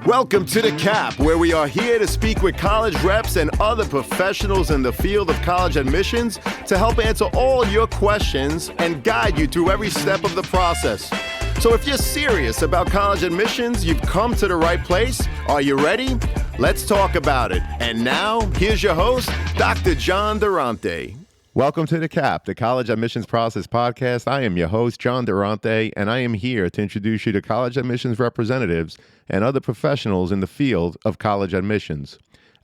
Welcome to The Cap, where we are here to speak with college reps and other professionals in the field of college admissions to help answer all your questions and guide you through every step of the process. So if you're serious about college admissions, you've come to the right place. Are you ready? Let's talk about it. And now, here's your host, Dr. John Durante. Welcome to The Cap, the College Admissions Process Podcast. I am your host, John Durante, and I am here to introduce you to college admissions representatives and other professionals in the field of college admissions.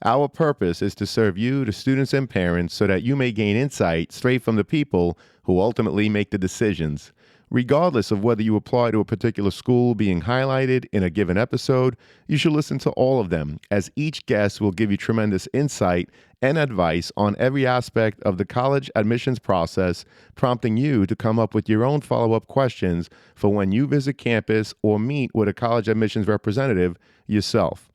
Our purpose is to serve you, the students and parents, so that you may gain insight straight from the people who ultimately make the decisions. Regardless of whether you apply to a particular school being highlighted in a given episode, you should listen to all of them, as each guest will give you tremendous insight and advice on every aspect of the college admissions process, prompting you to come up with your own follow-up questions for when you visit campus or meet with a college admissions representative yourself.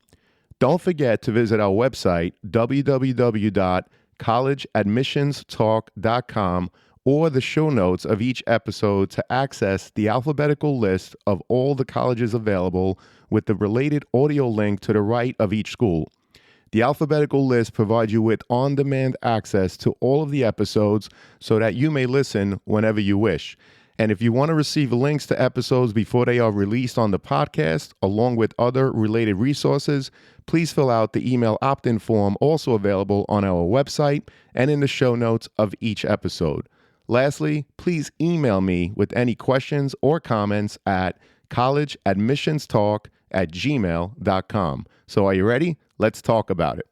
Don't forget to visit our website, www.collegeadmissionstalk.com, or the show notes of each episode to access the alphabetical list of all the colleges available with the related audio link to the right of each school. The alphabetical list provides you with on-demand access to all of the episodes so that you may listen whenever you wish. And if you want to receive links to episodes before they are released on the podcast, along with other related resources, please fill out the email opt-in form also available on our website and in the show notes of each episode. Lastly, please email me with any questions or comments at collegeadmissionstalk@gmail.com. So are you ready? Let's talk about it.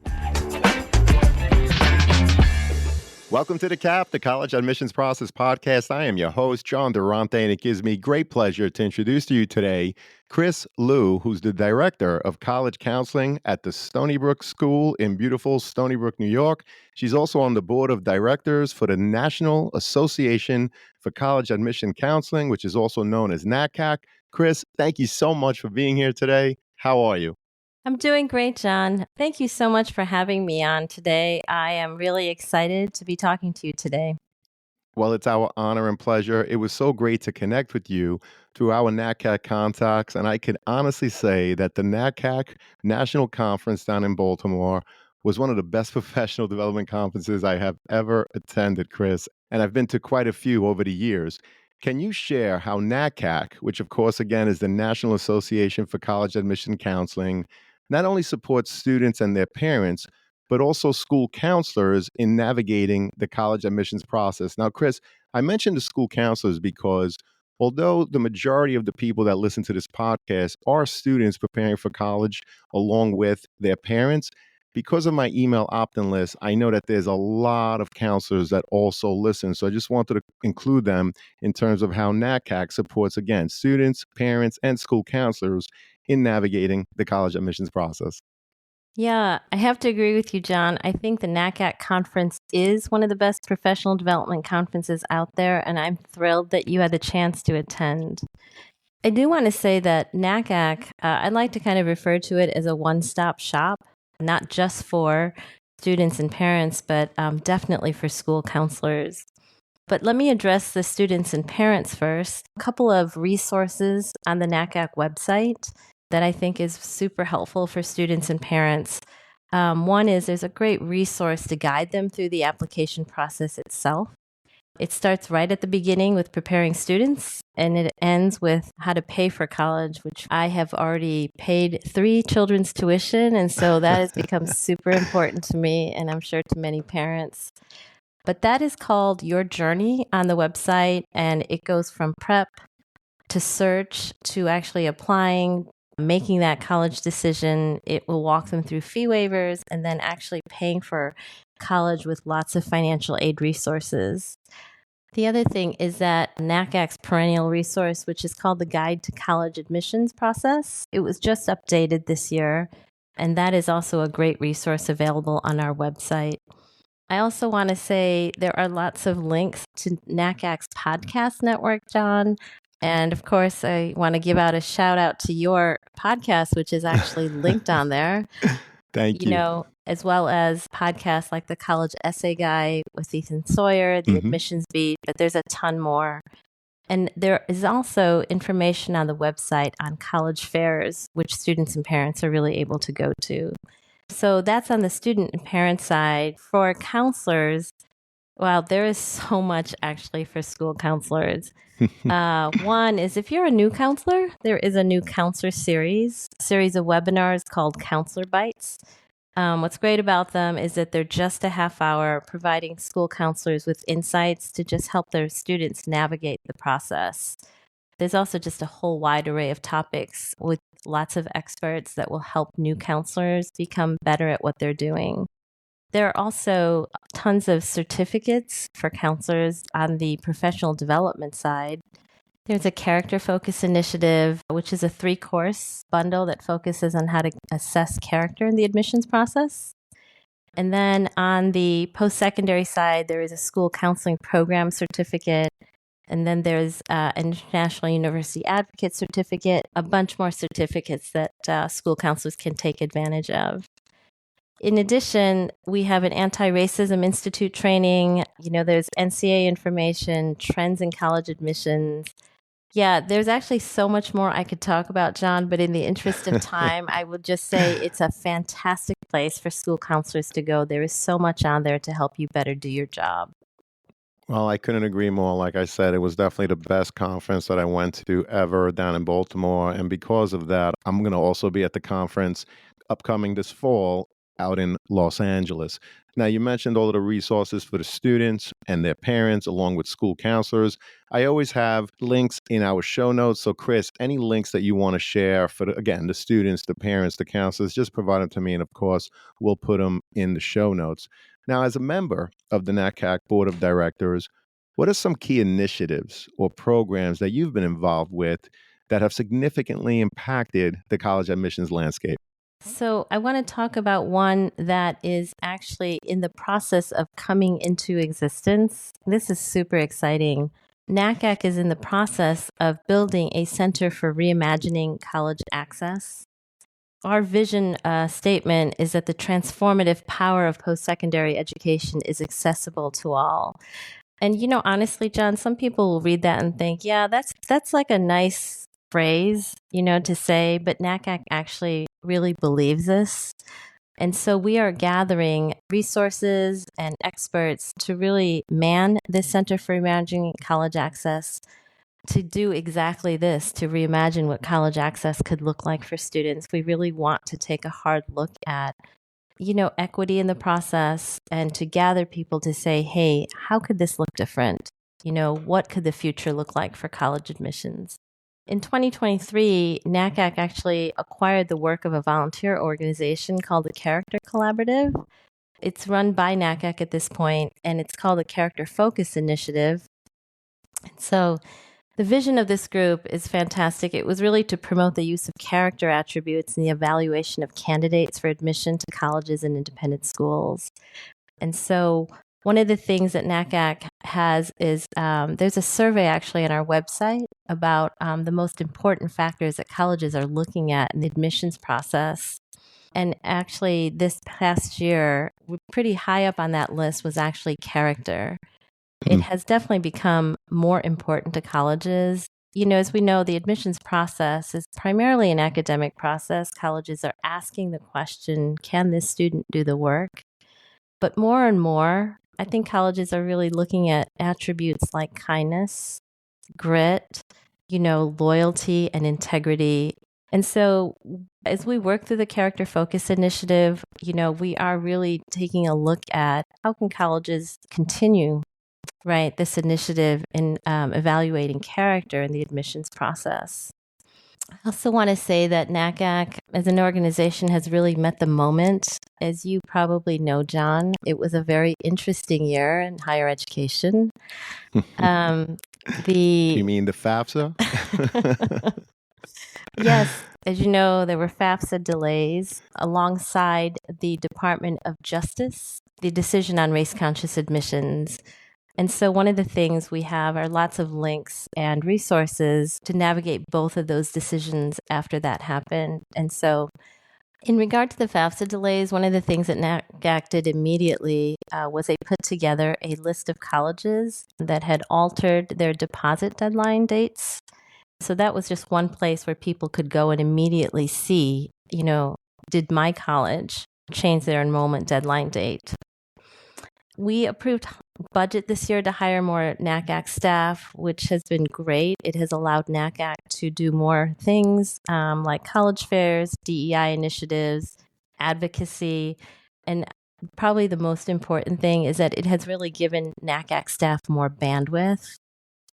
Welcome to The Cap, the College Admissions Process Podcast. I am your host, John Durante, and it gives me great pleasure to introduce to you today Christine Loo, who's the Director of College Counseling at the Stony Brook School in beautiful Stony Brook, New York. She's also on the Board of Directors for the National Association for College Admission Counseling, which is also known as NACAC. Chris, thank you so much for being here today. How are you? I'm doing great, John. Thank you so much for having me on today. I am really excited to be talking to you today. Well, it's our honor and pleasure. It was so great to connect with you through our NACAC contacts, and I can honestly say that the NACAC National Conference down in Baltimore was one of the best professional development conferences I have ever attended, Chris, and I've been to quite a few over the years. Can you share how NACAC, which of course, again, is the National Association for College Admission Counseling, not only supports students and their parents, but also school counselors in navigating the college admissions process? Now, Chris, I mentioned the school counselors because although the majority of the people that listen to this podcast are students preparing for college along with their parents, because of my email opt-in list, I know that there's a lot of counselors that also listen. So I just wanted to include them in terms of how NACAC supports, again, students, parents, and school counselors in navigating the college admissions process. Yeah, I have to agree with you, John. I think the NACAC conference is one of the best professional development conferences out there, and I'm thrilled that you had the chance to attend. I do want to say that NACAC, I'd like to kind of refer to it as a one-stop shop, not just for students and parents, but definitely for school counselors. But let me address the students and parents first. A couple of resources on the NACAC website that I think is super helpful for students and parents. One is there's a great resource to guide them through the application process itself. It starts right at the beginning with preparing students, and it ends with how to pay for college, which I have already paid 3 children's tuition, and so that has become super important to me, and I'm sure to many parents. But that is called Your Journey on the website, and it goes from prep to search to actually applying, making that college decision. It will walk them through fee waivers and then actually paying for college with lots of financial aid resources. The other thing is that NACAC's perennial resource, which is called the Guide to College Admissions Process, it was just updated this year, and that is also a great resource available on our website. I also want to say there are lots of links to NACAC's podcast network, John. And of course, I want to give out a shout out to your podcast, which is actually linked on there. Thank you. You know, as well as podcasts like the College Essay Guy with Ethan Sawyer, the Admissions Beat, but there's a ton more. And there is also information on the website on college fairs, which students and parents are really able to go to. So that's on the student and parent side. For counselors, wow, there is so much actually for school counselors. One is if you're a new counselor, there is a new counselor series of webinars called Counselor Bites. What's great about them is that they're just a half hour providing school counselors with insights to just help their students navigate the process. There's also just a whole wide array of topics with lots of experts that will help new counselors become better at what they're doing. There are also tons of certificates for counselors on the professional development side. There's a character focus initiative, which is a 3-course bundle that focuses on how to assess character in the admissions process. And then on the post-secondary side, there is a school counseling program certificate. And then there's an International University Advocate certificate, a bunch more certificates that school counselors can take advantage of. In addition, we have an Anti-Racism Institute training. There's NCA information, trends in college admissions. Yeah, there's actually so much more I could talk about, John, but in the interest of time, I will just say it's a fantastic place for school counselors to go. There is so much on there to help you better do your job. Well, I couldn't agree more. Like I said, it was definitely the best conference that I went to ever down in Baltimore. And because of that, I'm going to also be at the conference upcoming this fall out in Los Angeles. Now, you mentioned all of the resources for the students and their parents, along with school counselors. I always have links in our show notes. So, Chris, any links that you want to share for, again, the students, the parents, the counselors, just provide them to me. And of course, we'll put them in the show notes. Now, as a member of the NACAC Board of Directors, what are some key initiatives or programs that you've been involved with that have significantly impacted the college admissions landscape? So I want to talk about one that is actually in the process of coming into existence. This is super exciting. NACAC is in the process of building a Center for Reimagining College Access. Our vision statement is that the transformative power of post-secondary education is accessible to all. And honestly, John, some people will read that and think, yeah, that's like a nice phrase, to say, but NACAC actually really believes this. And so we are gathering resources and experts to really man this Center for Reimagining College Access to do exactly this, to reimagine what college access could look like for students. We really want to take a hard look at, equity in the process and to gather people to say, hey, how could this look different? What could the future look like for college admissions? In 2023, NACAC actually acquired the work of a volunteer organization called the Character Collaborative. It's run by NACAC at this point, and it's called the Character Focus Initiative. So the vision of this group is fantastic. It was really to promote the use of character attributes in the evaluation of candidates for admission to colleges and independent schools. And so one of the things that NACAC has is there's a survey actually on our website about the most important factors that colleges are looking at in the admissions process. And actually, this past year, pretty high up on that list was actually character. It has definitely become more important to colleges. As we know, the admissions process is primarily an academic process. Colleges are asking the question, can this student do the work? But more and more, I think colleges are really looking at attributes like kindness, grit, loyalty and integrity. And so as we work through the Character Focus Initiative, we are really taking a look at how can colleges continue this initiative in evaluating character in the admissions process. I also want to say that NACAC as an organization has really met the moment. As you probably know, John, it was a very interesting year in higher education. You mean the FAFSA? Yes. As you know, there were FAFSA delays alongside the Department of Justice, the decision on race-conscious admissions. And so one of the things we have are lots of links and resources to navigate both of those decisions after that happened. And so In regard to the FAFSA delays, one of the things that NACAC did immediately was they put together a list of colleges that had altered their deposit deadline dates. So that was just one place where people could go and immediately see, did my college change their enrollment deadline date? We approved budget this year to hire more NACAC staff, which has been great. It has allowed NACAC to do more things like college fairs, DEI initiatives, advocacy, and probably the most important thing is that it has really given NACAC staff more bandwidth,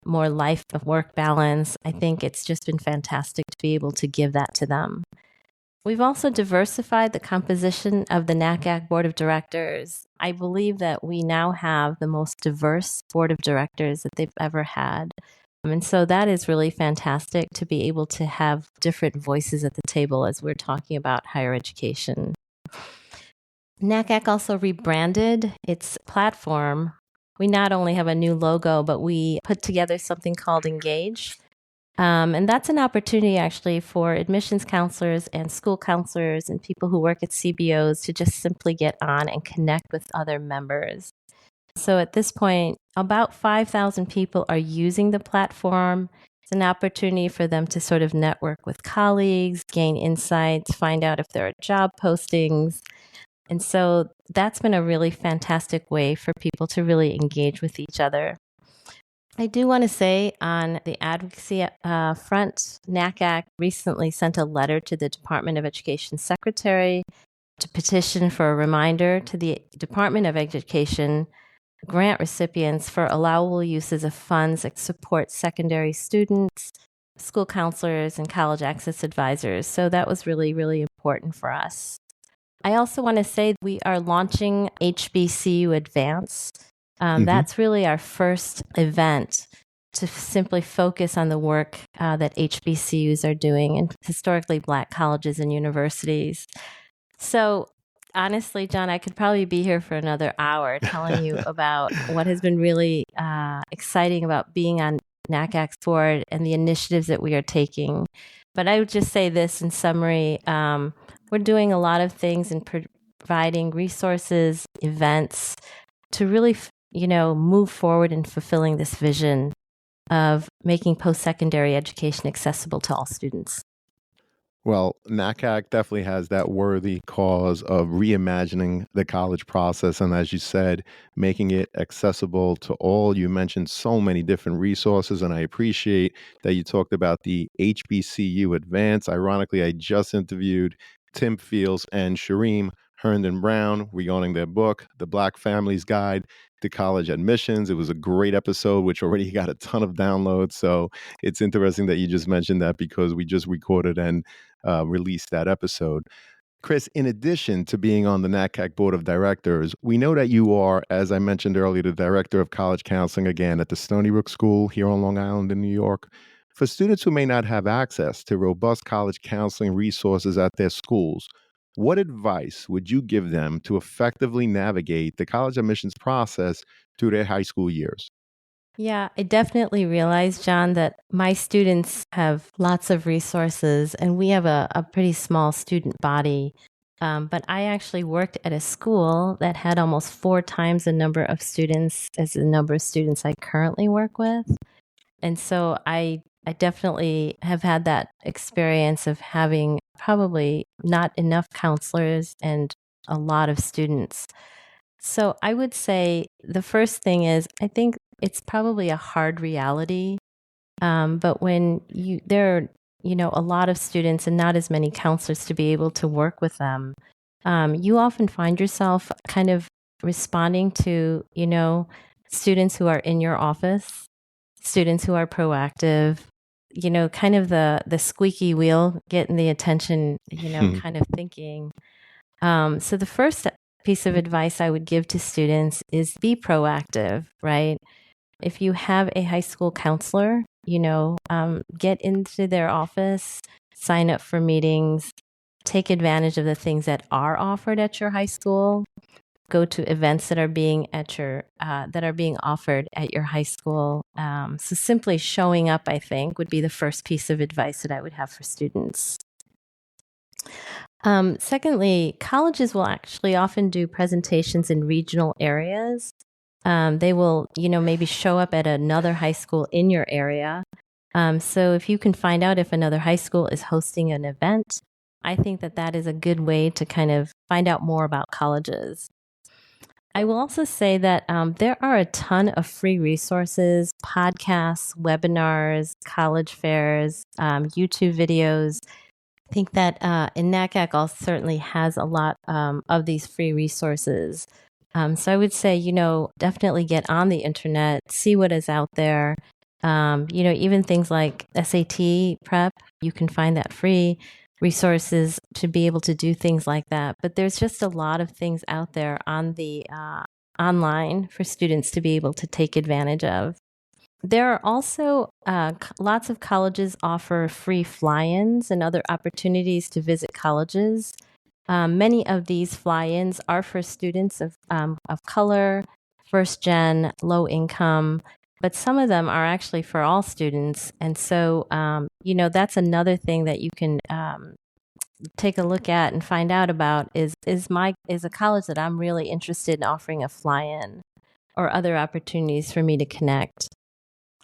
more life-work balance. I think it's just been fantastic to be able to give that to them. We've also diversified the composition of the NACAC Board of Directors. I believe that we now have the most diverse Board of Directors that they've ever had. And so that is really fantastic to be able to have different voices at the table as we're talking about higher education. NACAC also rebranded its platform. We not only have a new logo, but we put together something called Engage. And that's an opportunity actually for admissions counselors and school counselors and people who work at CBOs to just simply get on and connect with other members. So at this point, about 5,000 people are using the platform. It's an opportunity for them to sort of network with colleagues, gain insights, find out if there are job postings. And so that's been a really fantastic way for people to really engage with each other. I do want to say on the advocacy front, NACAC recently sent a letter to the Department of Education Secretary to petition for a reminder to the Department of Education grant recipients for allowable uses of funds that support secondary students, school counselors, and college access advisors. So that was really, really important for us. I also want to say we are launching HBCU Advance. That's really our first event to simply focus on the work that HBCUs are doing in historically Black colleges and universities. So honestly, John, I could probably be here for another hour telling you about what has been really exciting about being on NACAC's board and the initiatives that we are taking. But I would just say this in summary, we're doing a lot of things in providing resources, events to really move forward in fulfilling this vision of making post-secondary education accessible to all students. Well, NACAC definitely has that worthy cause of reimagining the college process. And as you said, making it accessible to all. You mentioned so many different resources, and I appreciate that you talked about the HBCU Advance. Ironically, I just interviewed Tim Fields and Shareem Herndon Brown regarding their book, The Black Family's Guide to College Admissions. It was a great episode, which already got a ton of downloads. So it's interesting that you just mentioned that because we just recorded and released that episode. Chris, in addition to being on the NACAC Board of Directors, we know that you are, as I mentioned earlier, the Director of College Counseling again at the Stony Brook School here on Long Island in New York. For students who may not have access to robust college counseling resources at their schools, what advice would you give them to effectively navigate the college admissions process through their high school years? Yeah, I definitely realize, John, that my students have lots of resources and we have a pretty small student body. But I actually worked at a school that had almost 4 times the number of students as the number of students I currently work with. And so I definitely have had that experience of having probably not enough counselors and a lot of students. So I would say the first thing is I think it's probably a hard reality, but when there are a lot of students and not as many counselors to be able to work with them, you often find yourself kind of responding to students who are in your office, students who are proactive, kind of the squeaky wheel getting the attention, kind of thinking. So the first piece of advice I would give to students is be proactive, right? If you have a high school counselor, get into their office, sign up for meetings, take advantage of the things that are offered at your high school, go to events that are being offered at your high school. So simply showing up, I think, would be the first piece of advice that I would have for students. Secondly, colleges will actually often do presentations in regional areas. They will, maybe show up at another high school in your area. So if you can find out if another high school is hosting an event, I think that that is a good way to kind of find out more about colleges. I will also say that there are a ton of free resources, podcasts, webinars, college fairs, YouTube videos. I think that NACAC also certainly has a lot of these free resources. So I would say, definitely get on the internet, see what is out there. Even things like SAT prep, you can find that free resources to be able to do things like that. But there's just a lot of things out there on the online for students to be able to take advantage of. There are also lots of colleges offer free fly-ins and other opportunities to visit colleges. Many of these fly-ins are for students of color, first gen, low income, but some of them are actually for all students. And so, that's another thing that you can take a look at and find out about is a college that I'm really interested in offering a fly-in or other opportunities for me to connect.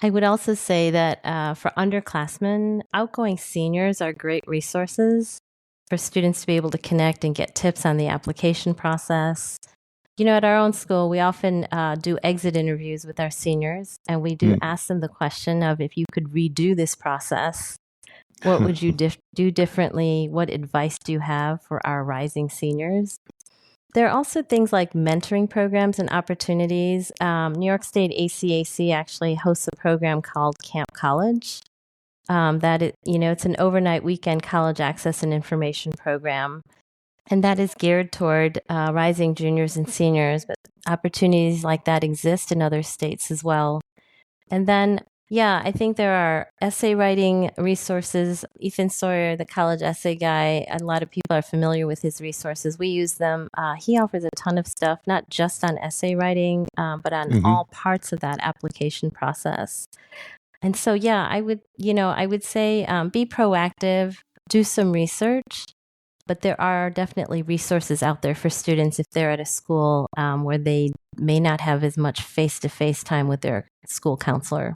I would also say that for underclassmen, outgoing seniors are great resources for students to be able to connect and get tips on the application process. At our own school, we often do exit interviews with our seniors, and we do ask them the question of if you could redo this process, what would you do differently? What advice do you have for our rising seniors? There are also things like mentoring programs and opportunities. New York State ACAC actually hosts a program called Camp College. It's an overnight weekend college access and information program, and that is geared toward rising juniors and seniors. But opportunities like that exist in other states as well. And then, I think there are essay writing resources. Ethan Sawyer, the college essay guy, a lot of people are familiar with his resources. We use them. He offers a ton of stuff, not just on essay writing, but on all parts of that application process. And so, I would say be proactive, do some research, but there are definitely resources out there for students if they're at a school where they may not have as much face-to-face time with their school counselor.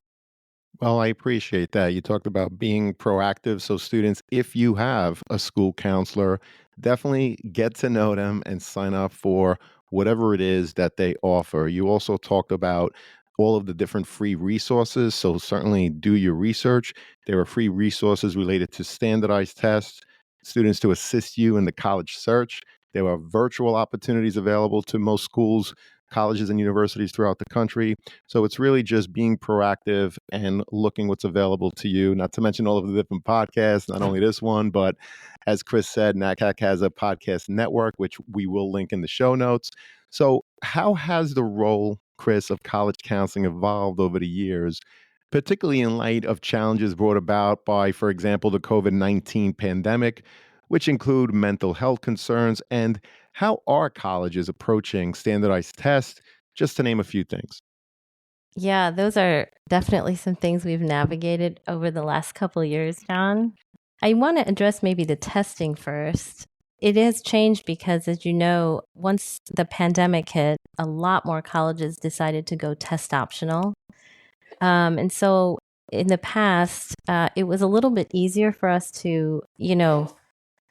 Well, I appreciate that. You talked about being proactive. So, students, if you have a school counselor, definitely get to know them and sign up for whatever it is that they offer. You also talked about all of the different free resources. So, certainly do your research. There are free resources related to standardized tests, students to assist you in the college search. There are virtual opportunities available to most schools, colleges, and universities throughout the country. So it's really just being proactive and looking what's available to you, not to mention all of the different podcasts, not only this one, but as Chris said, NACAC has a podcast network, which we will link in the show notes. So how has the role, Chris, of college counseling evolved over the years, particularly in light of challenges brought about by, for example, the COVID-19 pandemic, which include mental health concerns, and how are colleges approaching standardized tests, just to name a few things? Yeah, those are definitely some things we've navigated over the last couple of years, John. I want to address maybe the testing first. It has changed because, as you know, once the pandemic hit, a lot more colleges decided to go test optional. And so in the past, it was a little bit easier for us to,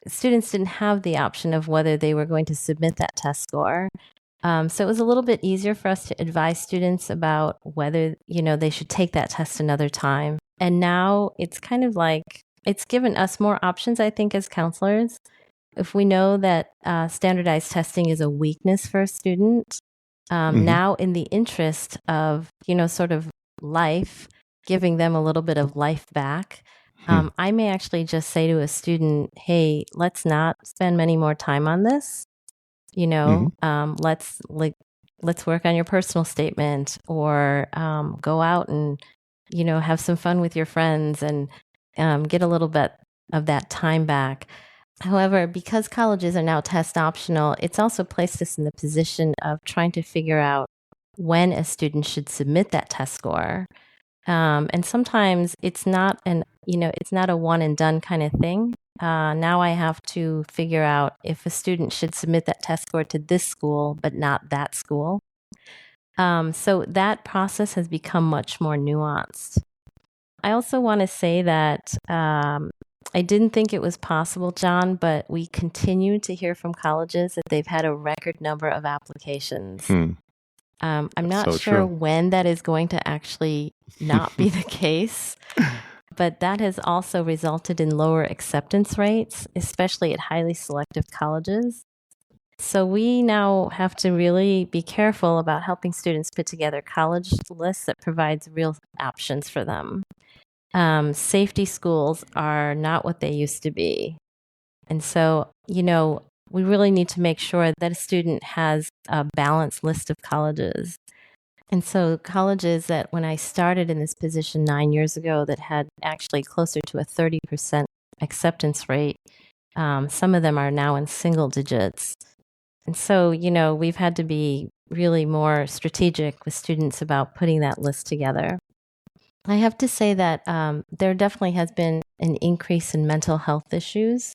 students didn't have the option of whether they were going to submit that test score. So it was a little bit easier for us to advise students about whether, they should take that test another time. And now it's kind of like, it's given us more options, I think, as counselors. If we know that standardized testing is a weakness for a student, now in the interest of, sort of life, giving them a little bit of life back, I may actually just say to a student, hey, let's not spend many more time on this. Let's work on your personal statement, or go out and, have some fun with your friends and get a little bit of that time back. However, because colleges are now test optional, it's also placed us in the position of trying to figure out when a student should submit that test score. And sometimes it's not it's not a one and done kind of thing. Now I have to figure out if a student should submit that test score to this school, but not that school. So that process has become much more nuanced. I also want to say that I didn't think it was possible, John, but we continue to hear from colleges that they've had a record number of applications. I'm not so sure true. when that is going to actually not be the case, but that has also resulted in lower acceptance rates, especially at highly selective colleges. So we now have to really be careful about helping students put together college lists that provides real options for them. Safety schools are not what they used to be. And so, we really need to make sure that a student has a balanced list of colleges. And so, colleges that when I started in this position 9 years ago that had actually closer to a 30% acceptance rate, some of them are now in single digits. And so, we've had to be really more strategic with students about putting that list together. I have to say that there definitely has been an increase in mental health issues.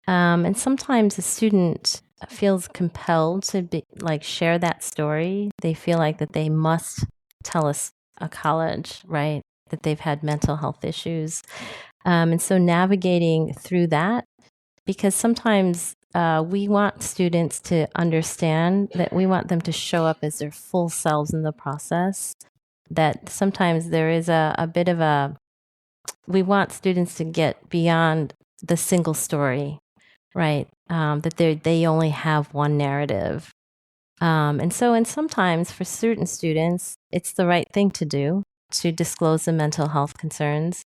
And sometimes a student feels compelled to share that story. They feel like that they must tell us a college, right, that they've had mental health issues. And so navigating through that, because sometimes we want students to understand that we want them to show up as their full selves in the process. That sometimes there is a bit of we want students to get beyond the single story, right? That they only have one narrative. And sometimes for certain students, it's the right thing to do to disclose the mental health concerns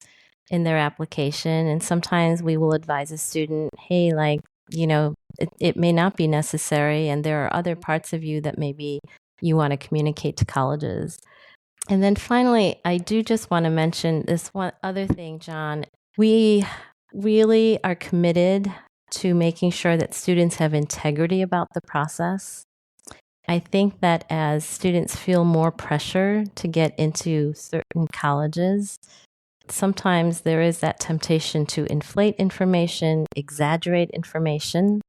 in their application. And sometimes we will advise a student, hey, it may not be necessary, and there are other parts of you that maybe you want to communicate to colleges. And then finally, I do just want to mention this one other thing, John. We really are committed to making sure that students have integrity about the process. I think that as students feel more pressure to get into certain colleges, sometimes there is that temptation to inflate information, exaggerate information.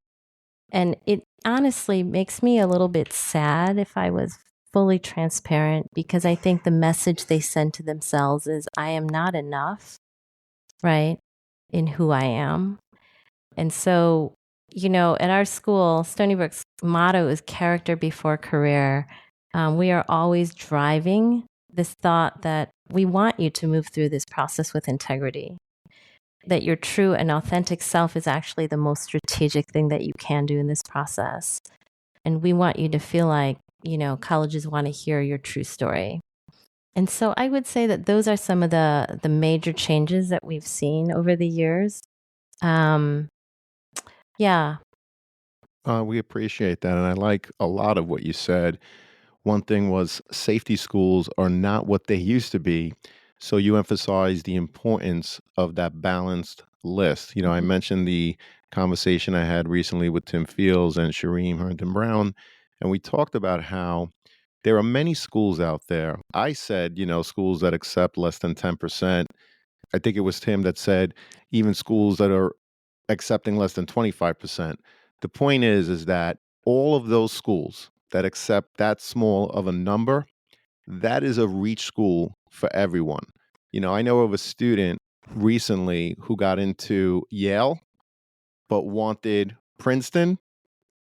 And it honestly makes me a little bit sad, if I was fully transparent, because I think the message they send to themselves is, I am not enough, right, in who I am. And so, at our school, Stony Brook's motto is character before career. We are always driving this thought that we want you to move through this process with integrity, that your true and authentic self is actually the most strategic thing that you can do in this process. And we want you to feel like, colleges want to hear your true story. And so I would say that those are some of the major changes that we've seen over the years. Yeah. We appreciate that. And I like a lot of what you said. One thing was safety schools are not what they used to be. So you emphasize the importance of that balanced list. I mentioned the conversation I had recently with Tim Fields and Shareem Herndon Brown, and we talked about how there are many schools out there. I said, schools that accept less than 10%. I think it was Tim that said even schools that are accepting less than 25%. The point is that all of those schools that accept that small of a number, that is a reach school for everyone. I know of a student recently who got into Yale but wanted Princeton,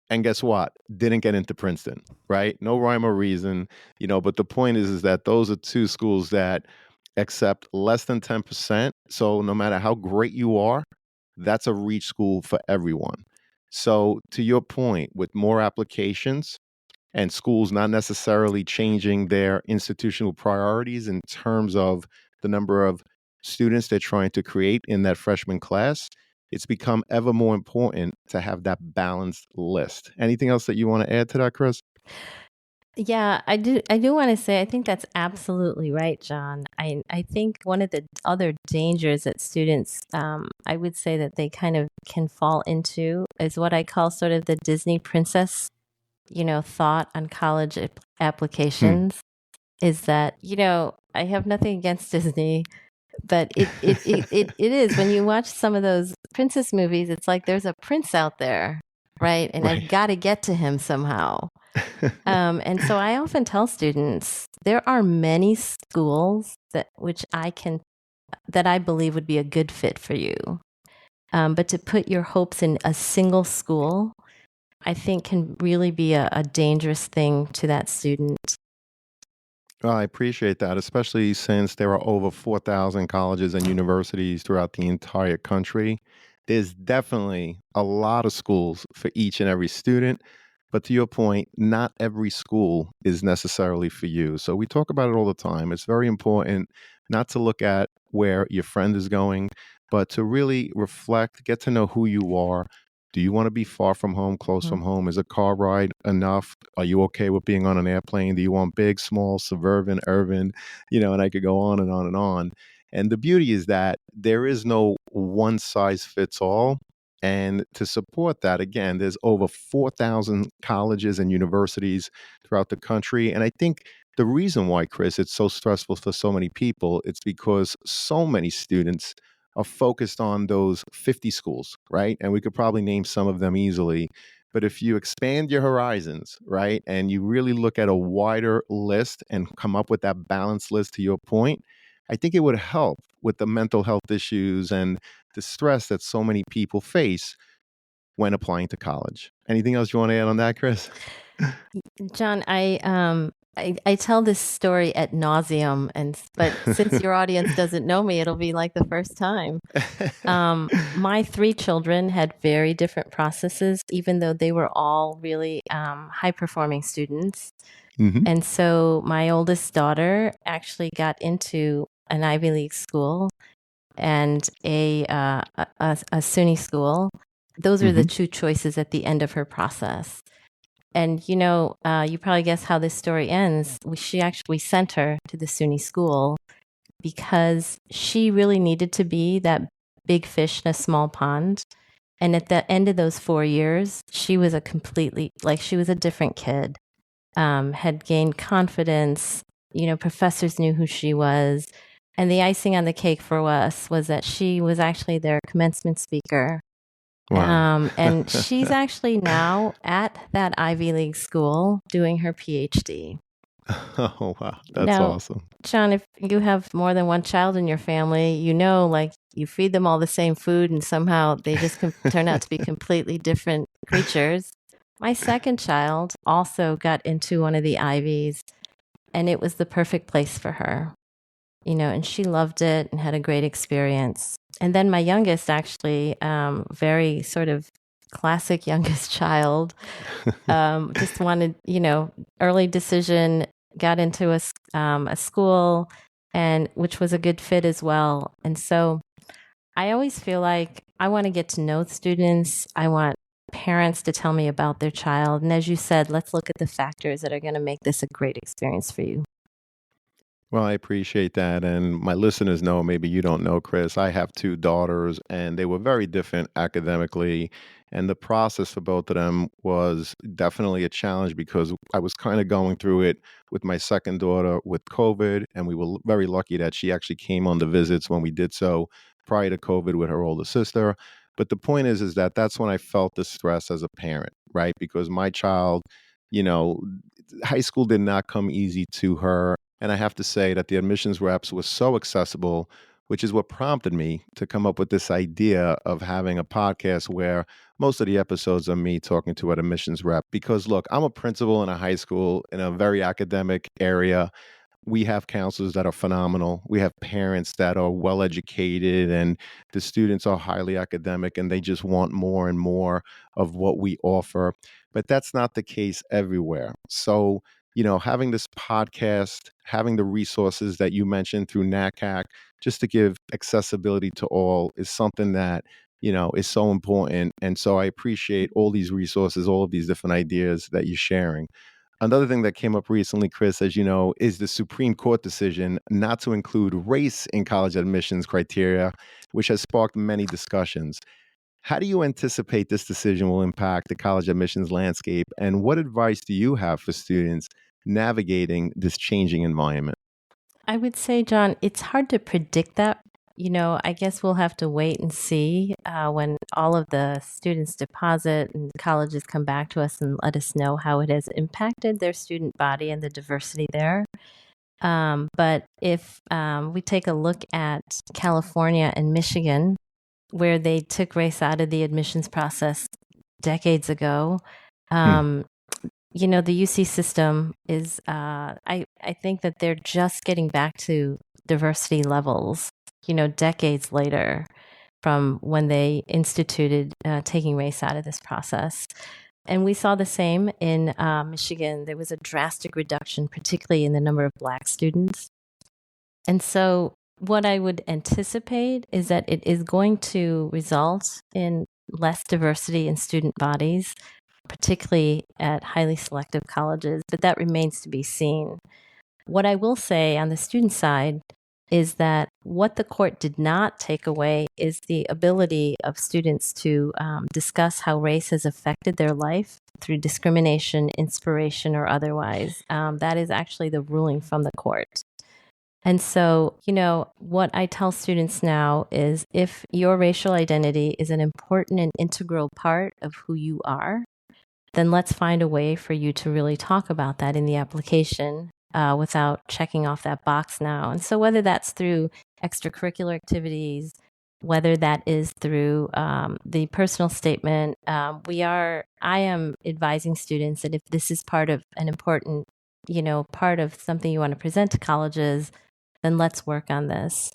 and guess what? Didn't get into Princeton, right? No rhyme or reason, but the point is that those are two schools that accept less than 10%. So no matter how great you are, that's a reach school for everyone. So to your point, with more applications and schools not necessarily changing their institutional priorities in terms of the number of students they're trying to create in that freshman class, it's become ever more important to have that balanced list. Anything else that you want to add to that, Chris? Yeah, I do want to say I think that's absolutely right, John. I think one of the other dangers that students I would say that they kind of can fall into is what I call sort of the Disney princess, thought on college applications, is that, I have nothing against Disney, but it is when you watch some of those princess movies, it's like there's a prince out there, right? And I've Right. got to get to him somehow. And so I often tell students there are many schools that I believe would be a good fit for you. But to put your hopes in a single school, I think can really be a dangerous thing to that student. Well, I appreciate that, especially since there are over 4,000 colleges and universities throughout the entire country. There's definitely a lot of schools for each and every student. But to your point, not every school is necessarily for you. So we talk about it all the time. It's very important not to look at where your friend is going, but to really reflect, get to know who you are. Do you want to be far from home, close Mhm. from home? Is a car ride enough? Are you okay with being on an airplane? Do you want big, small, suburban, urban? And I could go on and on and on. And the beauty is that there is no one size fits all. And to support that, again, there's over 4,000 colleges and universities throughout the country. And I think the reason why, Chris, it's so stressful for so many people, it's because so many students are focused on those 50 schools, right? And we could probably name some of them easily. But if you expand your horizons, right, and you really look at a wider list and come up with that balanced list to your point, I think it would help with the mental health issues and the stress that so many people face when applying to college. Anything else you want to add on that, Chris? John, I tell this story at nauseum, but since your audience doesn't know me, it'll be like the first time. My three children had very different processes, even though they were all really high performing students. Hmm. And so my oldest daughter actually got into an Ivy League school and a SUNY school. Those are the Hmm. two choices at the end of her process. And you probably guess how this story ends. We sent her to the SUNY school because she really needed to be that big fish in a small pond. And at the end of those 4 years, she was she was a different kid. Had gained confidence. Professors knew who she was. And the icing on the cake for us was that she was actually their commencement speaker. Wow. And she's actually now at that Ivy League school doing her PhD. Oh, wow. That's Now, awesome. John, if you have more than one child in your family, like you feed them all the same food and somehow they just turn out to be completely different creatures. My second child also got into one of the Ivies, and it was the perfect place for her, and she loved it and had a great experience. And then my youngest, actually, very sort of classic youngest child, just wanted, early decision, got into a school, and which was a good fit as well. And so I always feel like I want to get to know students. I want parents to tell me about their child. And as you said, let's look at the factors that are going to make this a great experience for you. Well, I appreciate that. And my listeners know, maybe you don't know, Chris, I have two daughters and they were very different academically. And the process for both of them was definitely a challenge because I was kind of going through it with my second daughter with COVID. And we were very lucky that she actually came on the visits when we did so prior to COVID with her older sister. But the point is that that's when I felt the stress as a parent, right? Because my child, you know, high school did not come easy to her. And I have to say that the admissions reps was so accessible, which is what prompted me to come up with this idea of having a podcast where most of the episodes are me talking to an admissions rep. Because look, I'm a principal in a high school in a very academic area. We have counselors that are phenomenal. We have parents that are well educated, and the students are highly academic, and they just want more and more of what we offer. But that's not the case everywhere. So, having this podcast, having the resources that you mentioned through NACAC, just to give accessibility to all, is something that is so important. And so I appreciate all these resources, all of these different ideas that you're sharing. Another thing that came up recently, Chris, as you know, is the Supreme Court decision not to include race in college admissions criteria, which has sparked many discussions. How do you anticipate this decision will impact the college admissions landscape? And what advice do you have for students navigating this changing environment? I would say, John, it's hard to predict that. I guess we'll have to wait and see when all of the students deposit and colleges come back to us and let us know how it has impacted their student body and the diversity there. But if we take a look at California and Michigan, where they took race out of the admissions process decades ago, Hmm. the UC system is, I think that they're just getting back to diversity levels, decades later from when they instituted taking race out of this process. And we saw the same in Michigan. There was a drastic reduction, particularly in the number of Black students. And so, what I would anticipate is that it is going to result in less diversity in student bodies, particularly at highly selective colleges, but that remains to be seen. What I will say on the student side is that what the court did not take away is the ability of students to discuss how race has affected their life through discrimination, inspiration, or otherwise. That is actually the ruling from the court. And so, what I tell students now is if your racial identity is an important and integral part of who you are, then let's find a way for you to really talk about that in the application without checking off that box now. And so, whether that's through extracurricular activities, whether that is through the personal statement, I am advising students that if this is part of an important, part of something you want to present to colleges, then let's work on this.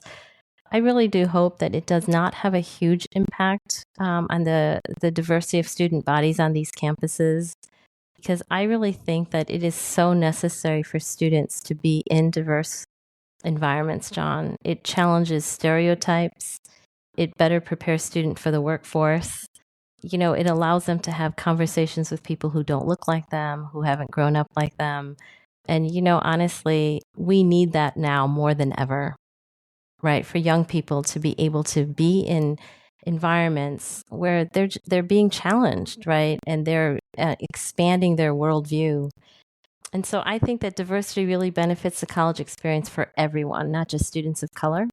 I really do hope that it does not have a huge impact on the diversity of student bodies on these campuses, because I really think that it is so necessary for students to be in diverse environments, John. It challenges stereotypes. It better prepares students for the workforce. It allows them to have conversations with people who don't look like them, who haven't grown up like them. And, honestly, we need that now more than ever, right? For young people to be able to be in environments where they're being challenged, right? And they're expanding their worldview. And so I think that diversity really benefits the college experience for everyone, not just students of color.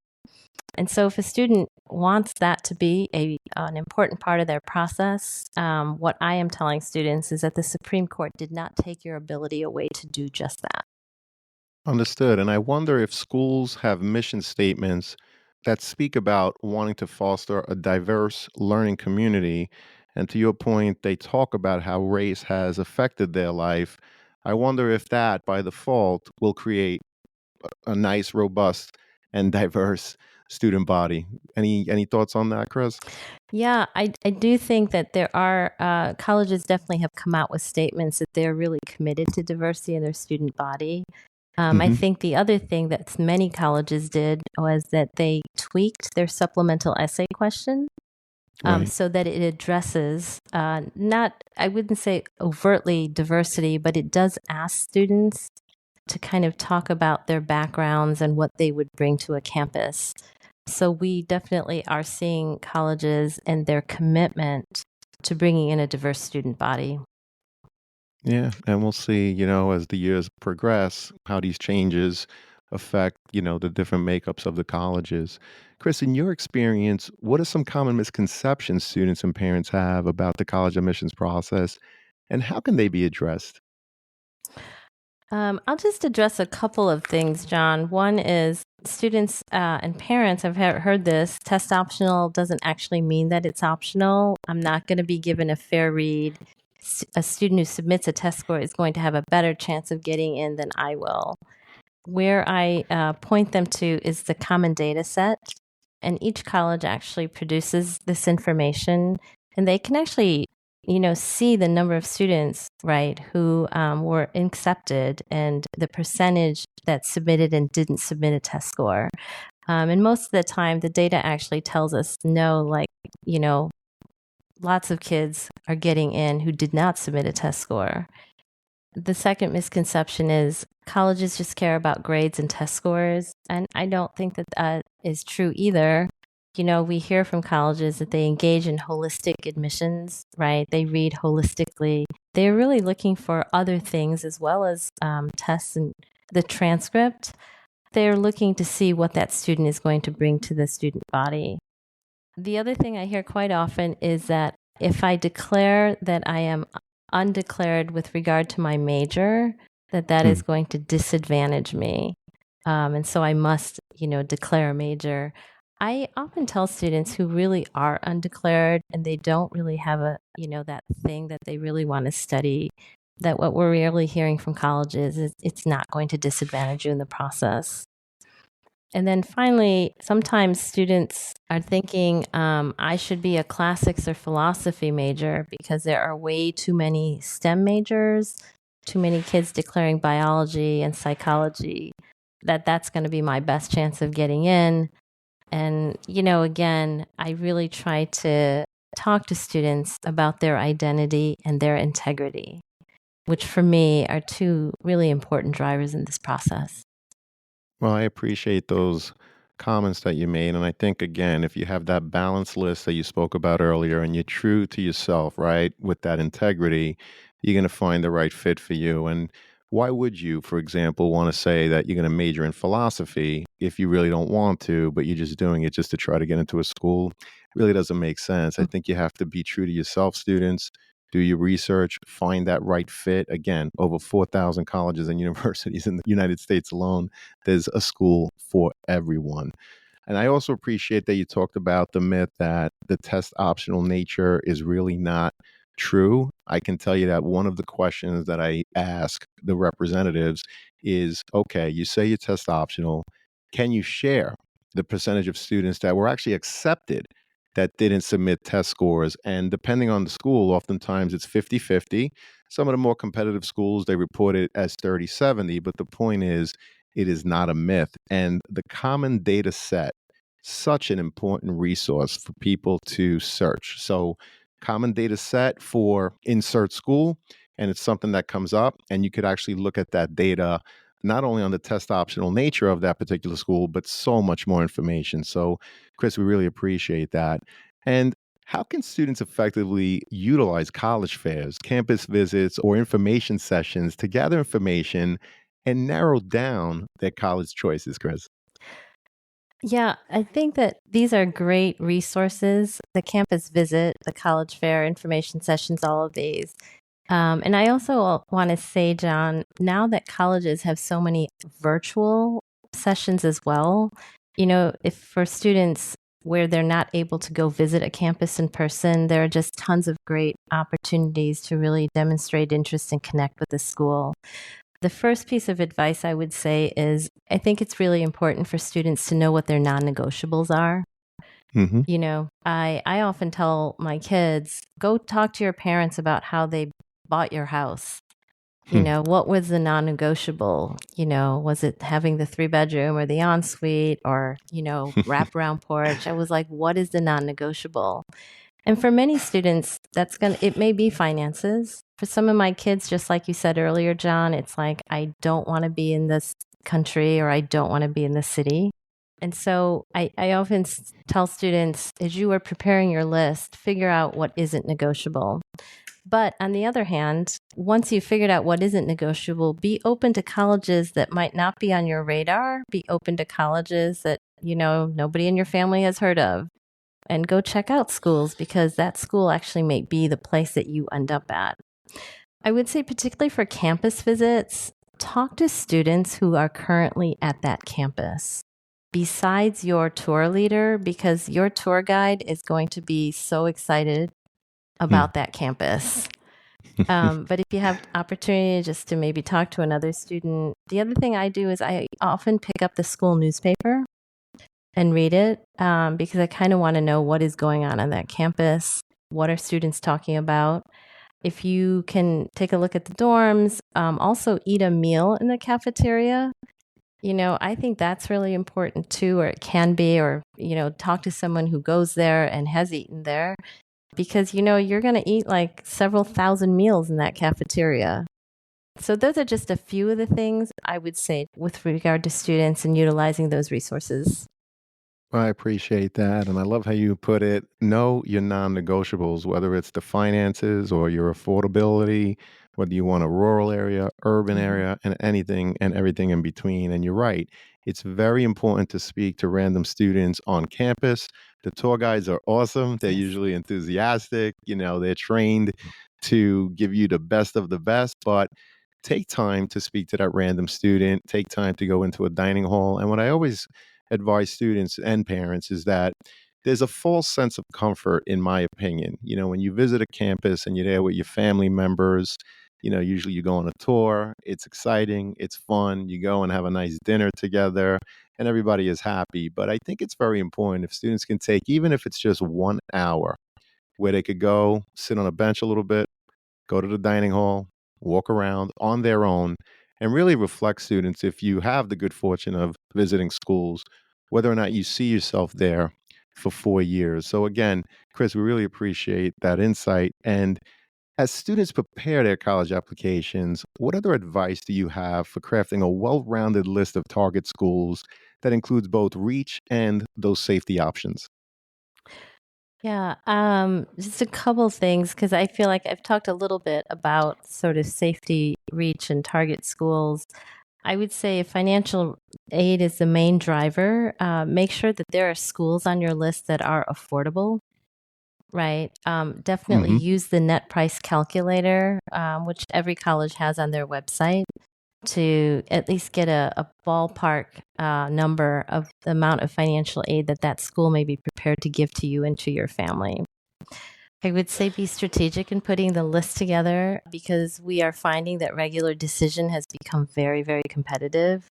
And so if a student wants that to be an important part of their process, what I am telling students is that the Supreme Court did not take your ability away to do just that. Understood. And I wonder if schools have mission statements that speak about wanting to foster a diverse learning community. And to your point, they talk about how race has affected their life. I wonder if that, by default, will create a nice, robust, and diverse student body. Any thoughts on that, Chris? Yeah, I do think that there are colleges definitely have come out with statements that they're really committed to diversity in their student body. I Hmm. think the other thing that many colleges did was that they tweaked their supplemental essay question Right. so that it addresses not, I wouldn't say overtly diversity, but it does ask students to kind of talk about their backgrounds and what they would bring to a campus. So we definitely are seeing colleges and their commitment to bringing in a diverse student body. Yeah, and we'll see, as the years progress, how these changes affect, the different makeups of the colleges. Chris, in your experience, what are some common misconceptions students and parents have about the college admissions process, and how can they be addressed? I'll just address a couple of things, John. One is students and parents have heard this. Test optional doesn't actually mean that it's optional. I'm not going to be given a fair read. A student who submits a test score is going to have a better chance of getting in than I will. Where I point them to is the common data set, and each college actually produces this information, and they can actually, see the number of students, right, who were accepted and the percentage that submitted and didn't submit a test score. And most of the time, the data actually tells us no, like, you know, lots of kids are getting in who did not submit a test score. The second misconception is colleges just care about grades and test scores. And I don't think that that is true either. We hear from colleges that they engage in holistic admissions, right? They read holistically. They're really looking for other things as well as tests and the transcript. they're looking to see what that student is going to bring to the student body. The other thing I hear quite often is that if I declare that I am undeclared with regard to my major, that is going to disadvantage me. And so I must, declare a major. I often tell students who really are undeclared and they don't really have that thing that they really want to study, that what we're really hearing from colleges is it's not going to disadvantage you in the process. And then finally, sometimes students are thinking, I should be a classics or philosophy major because there are way too many STEM majors, too many kids declaring biology and psychology, that's going to be my best chance of getting in. And, again, I really try to talk to students about their identity and their integrity, which for me are two really important drivers in this process. Well, I appreciate those comments that you made. And I think, again, if you have that balance list that you spoke about earlier and you're true to yourself, right, with that integrity, you're going to find the right fit for you. And why would you, for example, want to say that you're going to major in philosophy if you really don't want to, but you're just doing it just to try to get into a school? It really doesn't make sense. I think you have to be true to yourself, students. Do your research, find that right fit. Again, over 4,000 colleges and universities in the United States alone. There's a school for everyone. And I also appreciate that you talked about the myth that the test optional nature is really not true. I can tell you that one of the questions that I ask the representatives is, okay, you say you test optional. Can you share the percentage of students that were actually accepted that didn't submit test scores? And depending on the school, oftentimes it's 50-50. Some of the more competitive schools, they report it as 30-70. But the point is, it is not a myth. And the common data set, such an important resource for people to search. So common data set for insert school, and it's something that comes up, and you could actually look at that data not only on the test optional nature of that particular school, but so much more information. So, Chris, we really appreciate that. And how can students effectively utilize college fairs, campus visits, or information sessions to gather information and narrow down their college choices, Chris? Yeah, I think that these are great resources, the campus visit, the college fair, information sessions, all of these. And I also want to say, John, now that colleges have so many virtual sessions as well, if for students where they're not able to go visit a campus in person, there are just tons of great opportunities to really demonstrate interest and connect with the school. The first piece of advice I would say is I think it's really important for students to know what their non-negotiables are. Hmm. I often tell my kids, go talk to your parents about how they bought your house. What was the non-negotiable? Was it having the 3-bedroom or the ensuite or, wraparound porch? I was like, what is the non-negotiable? And for many students, it may be finances. For some of my kids, just like you said earlier, John, it's like, I don't want to be in this country or I don't want to be in this city. And so I often tell students, as you are preparing your list, figure out what isn't negotiable. But on the other hand, once you've figured out what isn't negotiable, be open to colleges that might not be on your radar. Be open to colleges that, nobody in your family has heard of. And go check out schools because that school actually may be the place that you end up at. I would say particularly for campus visits, talk to students who are currently at that campus. Besides your tour leader, because your tour guide is going to be so excited about that campus. But if you have opportunity just to maybe talk to another student, the other thing I do is I often pick up the school newspaper and read it because I kind of want to know what is going on that campus. What are students talking about? If you can take a look at the dorms, also eat a meal in the cafeteria. I think that's really important too, or it can be, or, talk to someone who goes there and has eaten there because, you're going to eat like several thousand meals in that cafeteria. So those are just a few of the things I would say with regard to students and utilizing those resources. I appreciate that. And I love how you put it. Know your non negotiables, whether it's the finances or your affordability, whether you want a rural area, urban Mhm. area, and anything and everything in between. And you're right. It's very important to speak to random students on campus. The tour guides are awesome. They're Yes. usually enthusiastic. They're trained to give you the best of the best, but take time to speak to that random student, take time to go into a dining hall. And what I always advise students and parents is that there's a false sense of comfort, in my opinion. When you visit a campus and you're there with your family members, usually you go on a tour, it's exciting, it's fun, you go and have a nice dinner together, and everybody is happy. But I think it's very important if students can take, even if it's just 1 hour, where they could go sit on a bench a little bit, go to the dining hall, walk around on their own, and really reflect students if you have the good fortune of visiting schools, whether or not you see yourself there for 4 years. So, again, Chris, we really appreciate that insight. And as students prepare their college applications, what other advice do you have for crafting a well rounded list of target schools that includes both reach and those safety options? Yeah, just a couple things because I feel like I've talked a little bit about sort of safety, reach, and target schools. I would say if financial aid is the main driver, make sure that there are schools on your list that are affordable, right? Definitely Hmm. use the net price calculator, which every college has on their website, to at least get a ballpark number of the amount of financial aid that that school may be prepared to give to you and to your family. I would say be strategic in putting the list together because we are finding that regular decision has become very, very competitive.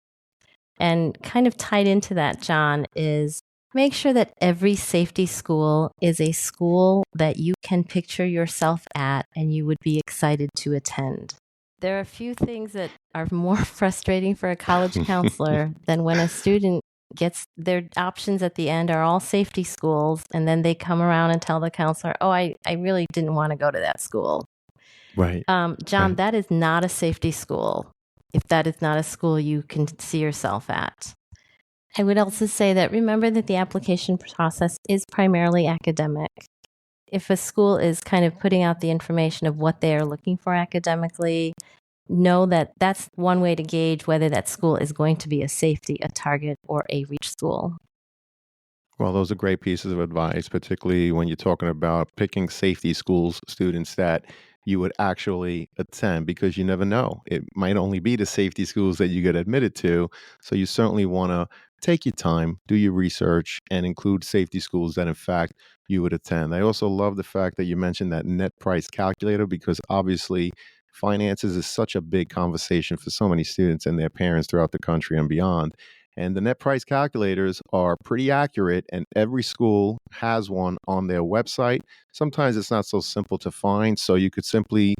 And kind of tied into that, John, is make sure that every safety school is a school that you can picture yourself at and you would be excited to attend. There are a few things that are more frustrating for a college counselor than when a student gets their options at the end are all safety schools, and then they come around and tell the counselor, oh, I really didn't want to go to that school. Right. John, Right. that is not a safety school if that is not a school you can see yourself at. I would also say that remember that the application process is primarily academic. If a school is kind of putting out the information of what they are looking for academically, know that that's one way to gauge whether that school is going to be a safety, a target, or a reach school. Well, those are great pieces of advice, particularly when you're talking about picking safety schools, students that you would actually attend, because you never know. It might only be the safety schools that you get admitted to. So you certainly want to take your time, do your research, and include safety schools that, in fact, you would attend. I also love the fact that you mentioned that net price calculator, because obviously finances is such a big conversation for so many students and their parents throughout the country and beyond. And the net price calculators are pretty accurate, and every school has one on their website. Sometimes it's not so simple to find, so you could simply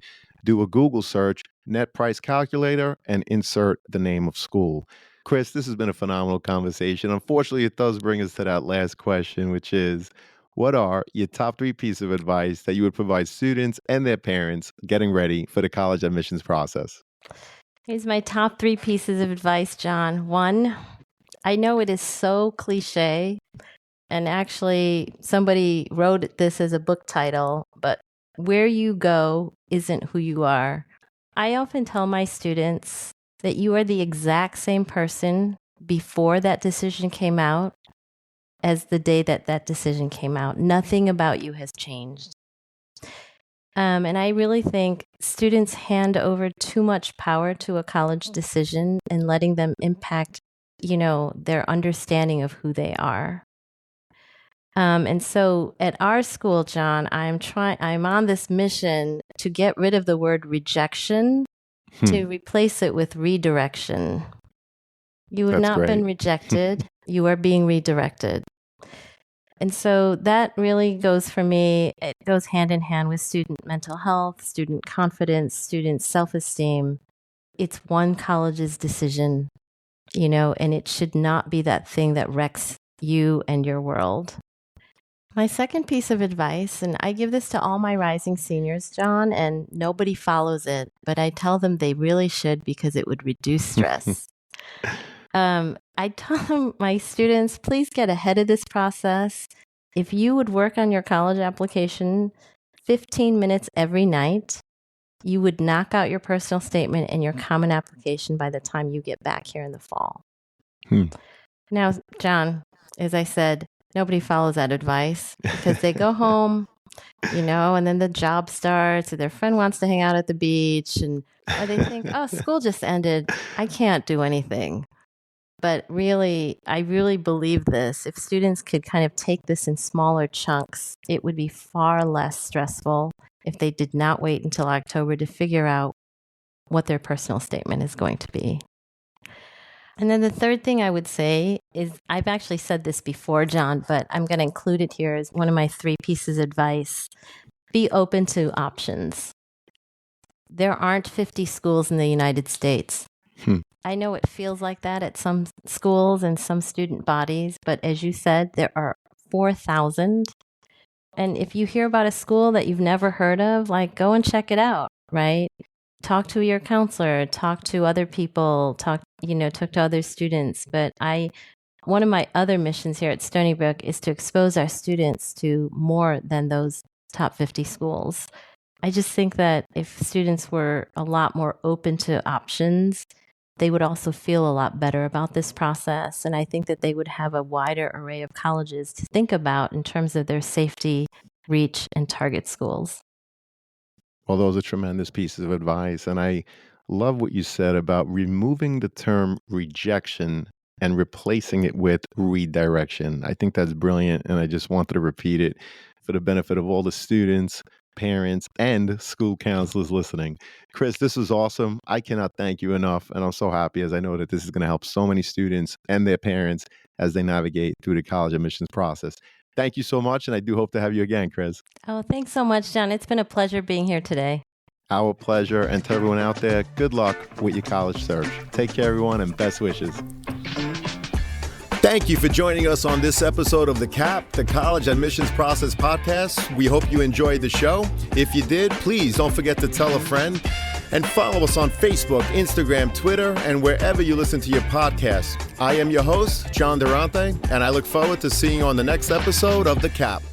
do a Google search, net price calculator, and insert the name of school. Chris, this has been a phenomenal conversation. Unfortunately, it does bring us to that last question, which is, what are your top three pieces of advice that you would provide students and their parents getting ready for the college admissions process? Here's my top three pieces of advice, John. One, I know it is so cliche, and actually, somebody wrote this as a book title, but where you go isn't who you are. I often tell my students that you are the exact same person before that decision came out as the day that that decision came out. Nothing about you has changed. And I really think students hand over too much power to a college decision and letting them impact, their understanding of who they are. And so at our school, John, I'm on this mission to get rid of the word rejection Hmm, to replace it with redirection. You have that's not been great. rejected. You are being redirected. And so that really goes for me, it goes hand in hand with student mental health, student confidence, student self esteem. It's one college's decision, and it should not be that thing that wrecks you and your world. My second piece of advice, and I give this to all my rising seniors, John, and nobody follows it, but I tell them they really should because it would reduce stress. I tell my students, please get ahead of this process. If you would work on your college application 15 minutes every night, you would knock out your personal statement and your common application by the time you get back here in the fall. Now, John, as I said, nobody follows that advice because they go home, and then the job starts, or their friend wants to hang out at the beach, or they think, oh, school just ended. I can't do anything. But really, I really believe this. If students could kind of take this in smaller chunks, it would be far less stressful if they did not wait until October to figure out what their personal statement is going to be. And then the third thing I would say is, I've actually said this before, John, but I'm going to include it here as one of my 3 pieces of advice. Be open to options. There aren't 50 schools in the United States. I know it feels like that at some schools and some student bodies, but as you said, there are 4,000. And if you hear about a school that you've never heard of, go and check it out, right? Talk to your counselor, talk to other people, talk to other students. But one of my other missions here at Stony Brook is to expose our students to more than those top 50 schools. I just think that if students were a lot more open to options, they would also feel a lot better about this process. And I think that they would have a wider array of colleges to think about in terms of their safety, reach, and target schools. Well, those are tremendous pieces of advice. And I love what you said about removing the term rejection and replacing it with redirection. I think that's brilliant. And I just wanted to repeat it for the benefit of all the students, parents, and school counselors listening. Chris, this was awesome. I cannot thank you enough. And I'm so happy, as I know that this is going to help so many students and their parents as they navigate through the college admissions process. Thank you so much. And I do hope to have you again, Chris. Oh, thanks so much, John. It's been a pleasure being here today. Our pleasure. And to everyone out there, good luck with your college search. Take care, everyone, and best wishes. Thank you for joining us on this episode of the CAP, the College Admissions Process Podcast. We hope you enjoyed the show. If you did, please don't forget to tell a friend and follow us on Facebook, Instagram, Twitter, and wherever you listen to your podcasts. I am your host, John Durante, and I look forward to seeing you on the next episode of the CAP.